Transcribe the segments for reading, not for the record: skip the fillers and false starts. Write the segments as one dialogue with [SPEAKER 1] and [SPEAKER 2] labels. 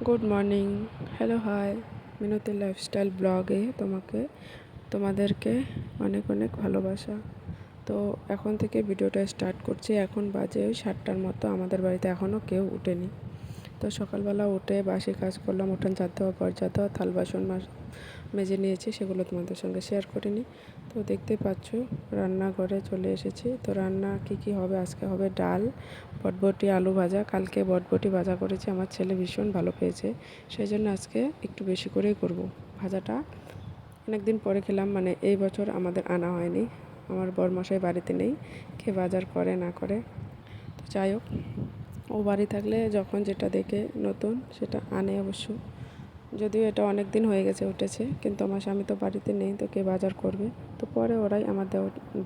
[SPEAKER 1] Good morning, hello, hi. Minati lifestyle ব্লগে তোমাদেরকে অনেক অনেক ভালোবাসা। তো এখন থেকে ভিডিওটা স্টার্ট করছি। এখন বাজে ওই 7টার মতো। আমাদের বাড়িতে এখনও কেউ উঠেনি। তো সকালবেলা উঠে বাসি কাজ করলাম, উঠান ঝাড় দেওয়া, ঘর ঝাড় দেওয়া, থাল বাসন মেজে নিয়েছি, সেগুলো তোমাদের সঙ্গে শেয়ার করিনি। তো দেখতে পাচ্ছ রান্নাঘরে চলে এসেছি। তো রান্না কি হবে, আজকে হবে ডাল, বটবটি, আলু ভাজা। কালকে বটবটি ভাজা করেছি, আমার ছেলে ভীষণ ভালো পেয়েছে, সেই জন্য আজকে একটু বেশি করেই করব। ভাজাটা অনেক দিন পরে খেলাম, মানে এই বছর আমাদের আনা হয়নি, আমার বরমশাই বাড়িতে নেই, কে বাজার করে না করে। তো যাই হোক, ও বাড়ি থাকলে যখন যেটা দেখে নতুন সেটা আনে অবশ্য। যদিও এটা অনেক দিন হয়ে গেছে উঠেছে, কিন্তু আমার স্বামী তো বাড়িতে নেই, তো কে বাজার করবে। তো পরে ওরাই আমার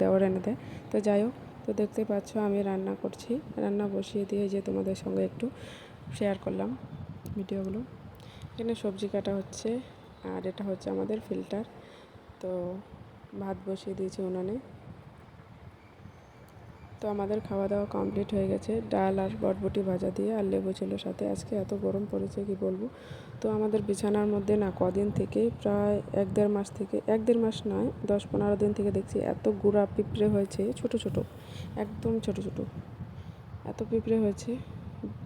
[SPEAKER 1] দেওয়ার এনে দেয়। তো যাই হোক, তো দেখতে পাচ্ছ আমি রান্না করছি, রান্না বসিয়ে দিয়ে যে তোমাদের সঙ্গে একটু শেয়ার করলাম ভিডিওগুলো। এখানে সবজি কাটা হচ্ছে, আর এটা হচ্ছে আমাদের ফিল্টার। তো ভাত বসিয়ে দিয়েছি উনানে। তো আমাদের খাওয়া দাওয়া কমপ্লিট হয়ে গেছে, ডাল আর বটবটি ভাজা দিয়ে, আর লেবু ছিল সাথে। আজকে এত গরম পড়েছে কি বলবো। তো আমাদের বিছানার মধ্যে না কদিন থেকে, প্রায় 1-1.5 মাস থেকে, 1-1.5 মাস নয়, 10-15 দিন থেকে দেখছি এত গুঁড়া পিঁপড়ে হয়েছে, ছোট ছোট, একদম ছোট ছোট, এত পিঁপড়ে হয়েছে।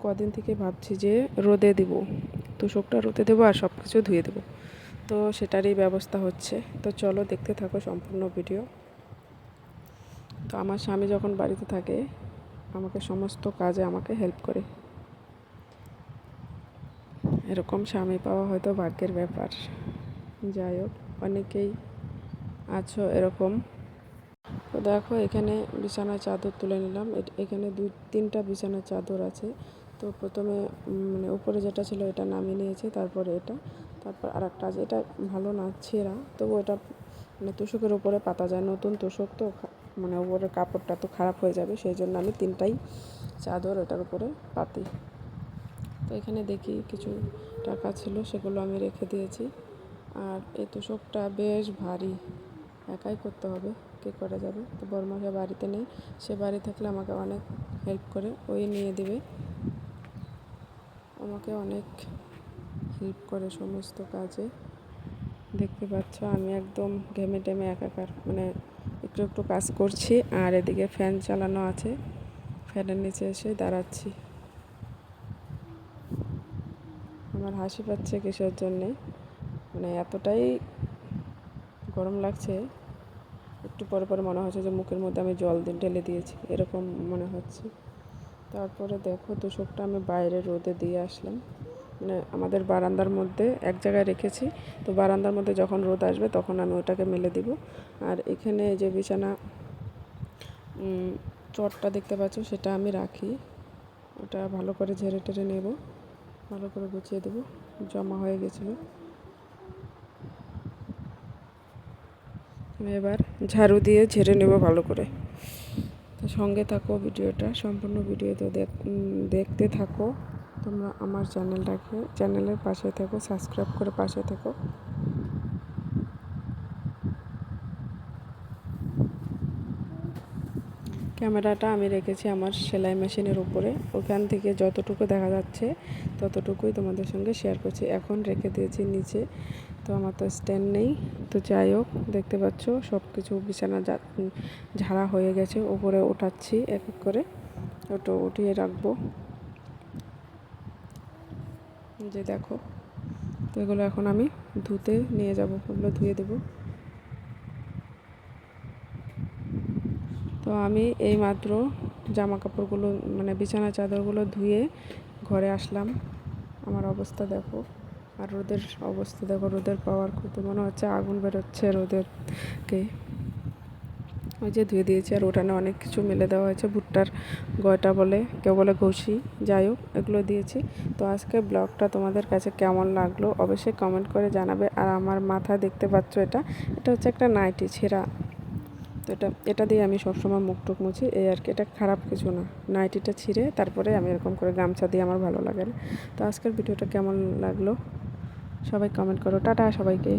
[SPEAKER 1] কদিন থেকে ভাবছি যে রোদে দেব, তোষকটা রোদে দেবো আর সব কিছু ধুয়ে দেবো। তো সেটারই ব্যবস্থা হচ্ছে। তো চলো দেখতে থাকো সম্পূর্ণ ভিডিও। তো আমার স্বামী যখন বাড়িতে থাকে আমাকে সমস্ত কাজে আমাকে হেল্প করে। এরকম স্বামী পাওয়া হয়তো ভাগ্যের ব্যাপার। যাই হোক, অনেকেই আছো এরকম। তো দেখো, এখানে বিছানার চাদর তুলে নিলাম। এখানে 2-3টা বিছানার চাদর আছে। তো প্রথমে মানে উপরে যেটা ছিল এটা নামিয়ে নিয়েছি, তারপরে এটা, তারপর আর একটা আছে, এটা ভালো না, ছেঁড়া, তবু এটা মানে তোষকের উপরে পাতা যায়, নতুন তোষক তো, মানে উপরের কাপড়টা তো খারাপ হয়ে যাবে, সেই জন্য আমি 3টাই চাদর ওটার উপরে পাতি। তো এখানে দেখি কিছু টাকা ছিল, সেগুলো আমি রেখে দিয়েছি। আর এই তোষকটা বেশ ভারী, একাই করতে হবে, কে করে যাবে। তো বড়মাসা বাড়িতে নেই, সে বাড়ি থাকলে আমাকে অনেক হেল্প করে, ওই নিয়ে দেবে, আমাকে অনেক হেল্প করে সমস্ত কাজে। দেখতে পাচ্ছ আমি একদম ঘেমে টেমে একাকার, মানে একটু একটু কাজ করছি, আর এদিকে ফ্যান চালানো আছে, ফ্যানের নিচে এসে দাঁড়াচ্ছি। আমার হাসি পাচ্ছে কিসের জন্যে, মানে এতটাই গরম লাগছে, একটু পরে পরে মনে হচ্ছে যে মুখের মধ্যে আমি জল ঢেলে দিয়েছি, এরকম মনে হচ্ছে। তারপরে দেখো, তোষকটা আমি বাইরে রোদে দিয়ে আসলাম, মানে আমাদের বারান্দার মধ্যে এক জায়গায় রেখেছি। তো বারান্দার মধ্যে যখন রোদ আসবে তখন আমি ওটাকে মেলে দিব। আর এখানে যে বিছানা চটটা দেখতে পাচ্ছ, সেটা আমি রাখি, ওটা ভালো করে ঝেড়ে টেরে নেব, ভালো করে গুছিয়ে দেবো, জমা হয়ে গেছিলো। এবার ঝাড়ু দিয়ে ঝেড়ে নেব ভালো করে। তো সঙ্গে থাকো, ভিডিওটা সম্পূর্ণ ভিডিও তো দেখতে থাকো তোমরা। আমার চ্যানেলের পাশে থেকো, সাবস্ক্রাইব করে পাশে থেকো। ক্যামেরাটা আমি রেখেছি আমার সেলাই মেশিনের উপরে, ওখান থেকে যতটুকু দেখা যাচ্ছে ততটুকুই তোমাদের সঙ্গে শেয়ার করছি। এখন রেখে দিয়েছি নিচে, তো আমার তো স্ট্যান্ড নেই। তো যাই হোক, দেখতে পাচ্ছ সব কিছু বিছানা ঝাড়া হয়ে গেছে, উপরে ওঠাচ্ছি এক এক করে, ওটা উঠিয়ে রাখবো। যে দেখো, তো এগুলো এখন আমি ধুতে নিয়ে যাব, ওগুলো ধুয়ে দেবো। তো আমি এইমাত্র জামা কাপড়গুলো, মানে বিছানা চাদরগুলো ধুয়ে ঘরে আসলাম। আমার অবস্থা দেখো, আর রোদের অবস্থা দেখো, রোদের পাওয়ার কত, মনে হচ্ছে আগুন বেরোচ্ছে রোদেরকে। ওই যে ধুয়ে দিয়েছি, আর ওঠানে অনেক কিছু মেলে দেওয়া হয়েছে, ভুট্টার গয়টা বলে, কেউ বলে ঘষি, যাই হোক এগুলো দিয়েছি। তো আজকে ব্লগটা তোমাদের কাছে কেমন লাগলো অবশ্যই কমেন্ট করে জানাবে। আর আমার মাথা দেখতে পাচ্ছ, এটা হচ্ছে একটা নাইটি ছেঁড়া। তো এটা দিয়ে আমি সবসময় মুখ টুক মুছি, এই আর কি, এটা খারাপ কিছু না। নাইটিটা ছিঁড়ে তারপরে আমি এরকম করে গামছা দিয়ে, আমার ভালো লাগে না। তো আজকের ভিডিওটা কেমন লাগলো সবাই কমেন্ট করো। টাটা সবাইকে।